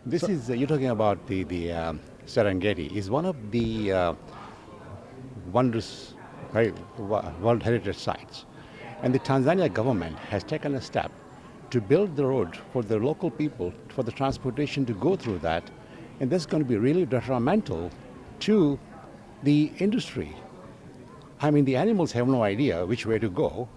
This is, you're talking about the Serengeti, is one of the wondrous World Heritage Sites. And the Tanzania government has taken a step to build the road for the local people, for the transportation to go through that. And that's going to be really detrimental to the industry. I mean, the animals have no idea which way to go.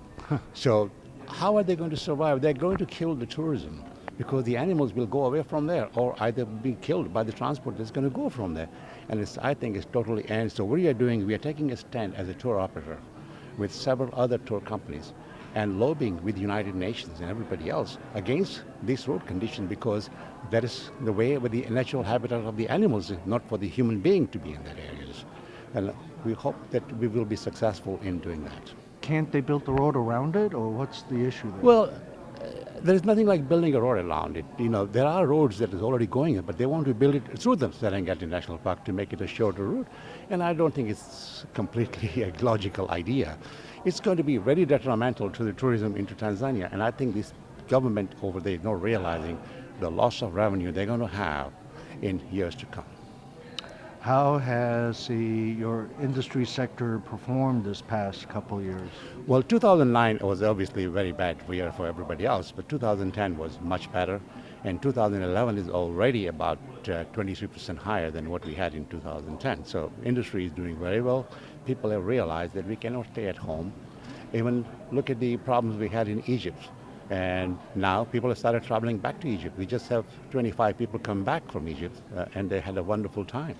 So how are they going to survive? They're going to kill the tourism because the animals will go away from there or either be killed by the transport that's going to go from there. And I think it's totally end. So what we are doing, we are taking a stand as a tour operator with several other tour companies and lobbying with the United Nations and everybody else against this road condition because that is the way with the natural habitat of the animals, not for the human being to be in that areas. And we hope that we will be successful in doing that. Can't they build the road around it, or what's the issue there? Well, there is nothing like building a road around it. You know, there are roads that is already going in, but they want to build it through the Serengeti National Park to make it a shorter route. And I don't think it's completely a logical idea. It's going to be very detrimental to the tourism into Tanzania. And I think this government over there is not realizing the loss of revenue they're going to have in years to come. How has your industry sector performed this past couple years? Well, 2009 was obviously a very bad year for everybody else, but 2010 was much better, and 2011 is already about 23% higher than what we had in 2010. So industry is doing very well. People have realized that we cannot stay at home. Even look at the problems we had in Egypt. And now people have started traveling back to Egypt. We just have 25 people come back from Egypt, and they had a wonderful time.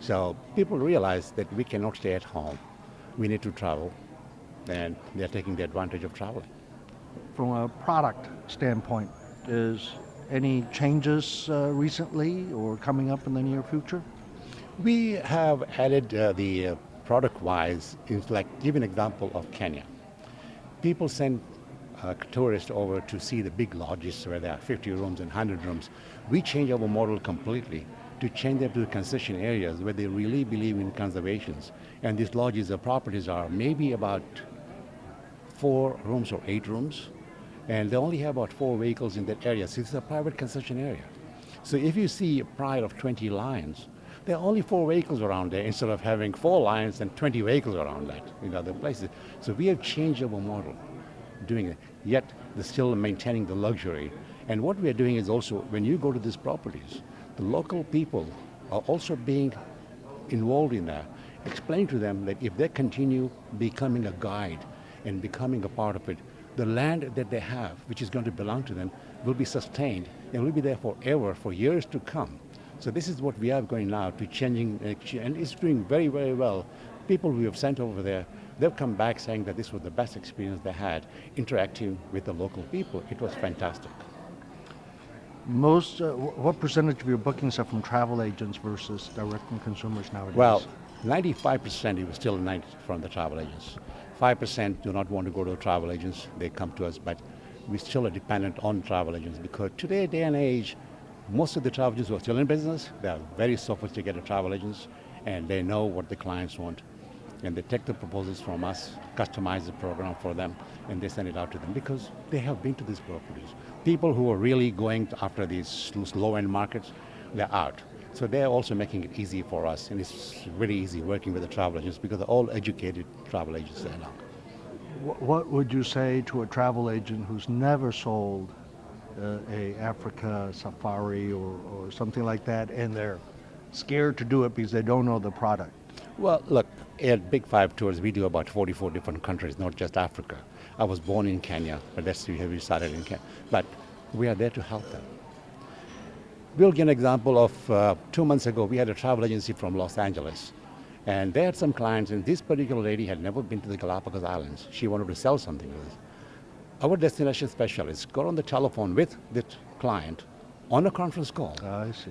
So people realize that we cannot stay at home. We need to travel, and they're taking the advantage of traveling. From a product standpoint, is any changes recently or coming up in the near future? We have added the product-wise, like give an example of Kenya. People send tourists over to see the big lodges where there are 50 rooms and 100 rooms. We change our model completely to change them to the concession areas where they really believe in conservations. And these lodges or properties are maybe about 4 rooms or 8 rooms, and they only have about 4 vehicles in that area. So it's a private concession area. So if you see a pride of 20 lions, there are only 4 vehicles around there instead of having 4 lions and 20 vehicles around that in other places. So we have changed our model doing it, yet they're still maintaining the luxury. And what we are doing is also, when you go to these properties, the local people are also being involved in that. Explain to them that if they continue becoming a guide and becoming a part of it, the land that they have, which is going to belong to them, will be sustained and will be there forever, for years to come. So this is what we are going now to changing, and it's doing very, very well. People we have sent over there, they've come back saying that this was the best experience they had interacting with the local people. It was fantastic. What percentage of your bookings are from travel agents versus direct from consumers nowadays? Well, 95% it was still 90 from the travel agents. 5% do not want to go to travel agents. They come to us, but we still are dependent on travel agents because today, day and age, most of the travel agents who are still in business, they are very sophisticated travel agents, and they know what the clients want. And they take the proposals from us, customize the program for them, and they send it out to them because they have been to these properties. People who are really going after these low-end markets, they're out. So they're also making it easy for us, and it's really easy working with the travel agents because they're all educated travel agents there now. What would you say to a travel agent who's never sold a Africa safari or something like that, and they're scared to do it because they don't know the product? Well, look, at Big Five Tours, we do about 44 different countries, not just Africa. I was born in Kenya, but that's where we started in Kenya. But we are there to help them. We'll give an example of 2 months ago, we had a travel agency from Los Angeles. And they had some clients, and this particular lady had never been to the Galapagos Islands. She wanted to sell something with us. Our destination specialists got on the telephone with the client on a conference call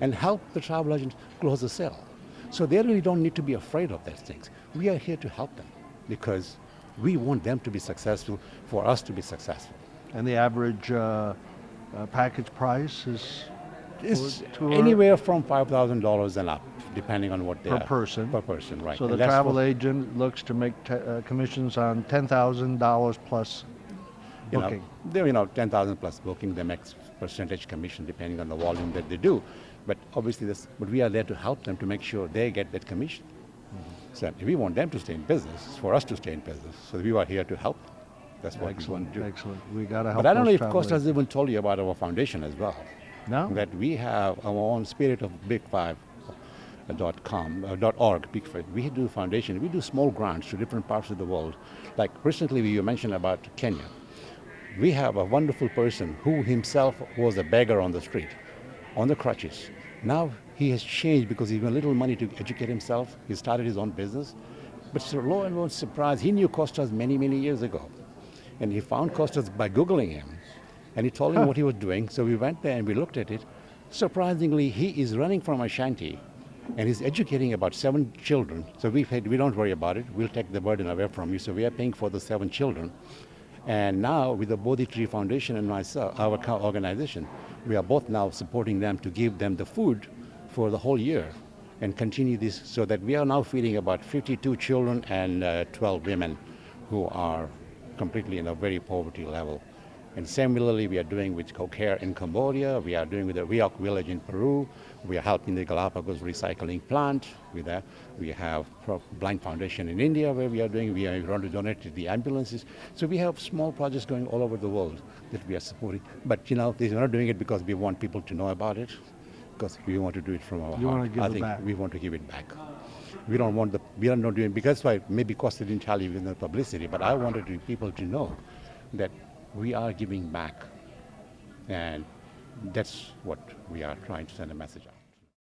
and help the travel agent close the sale. So they really don't need to be afraid of those things. We are here to help them because we want them to be successful for us to be successful. And the average package price is It's anywhere from $5,000 and up, depending on what they per are. person. Per person, right. So And the that's travel for- agent looks to make commissions on $10,000 plus booking. They're 10,000 plus booking. They make percentage commission depending on the volume that they do. But obviously, but we are there to help them to make sure they get that commission. So we want them to stay in business, it's for us to stay in business. So we are here to help. That's what we want to do. Excellent. We got to help. But I don't know those if travel Costa has agents. even told you about our foundation as well. No? That we have our own Spirit of Big Five. .org, Big Five. We do foundation. We do small grants to different parts of the world. Like recently, you mentioned about Kenya. We have a wonderful person who himself was a beggar on the street, on the crutches. Now he has changed because he got little money to educate himself. He started his own business. But so lo and behold, surprise, he knew Costas many, many years ago. And he found Costas by Googling him. And he told him what he was doing. So we went there and we looked at it. Surprisingly, he is running from a shanty and he's educating about 7 children. So we said, we don't worry about it. We'll take the burden away from you. So we are paying for the 7 children. And now with the Bodhi Tree Foundation and myself, our organization, we are both now supporting them to give them the food for the whole year and continue this so that we are now feeding about 52 children and 12 women who are completely in a very poverty level. And similarly, we are doing with Kokare in Cambodia, we are doing with the Riok village in Peru, we are helping the Galapagos recycling plant with that. We have Blind Foundation in India where we are going to donate to the ambulances. So we have small projects going all over the world that we are supporting. But they're not doing it because we want people to know about it, because we want to do it from our heart. Want to give I it think back. we want to give it back. We are not doing, because why maybe Costa didn't tell you in the publicity, but I wanted people to know that we are giving back. And that's what we are trying to send a message out.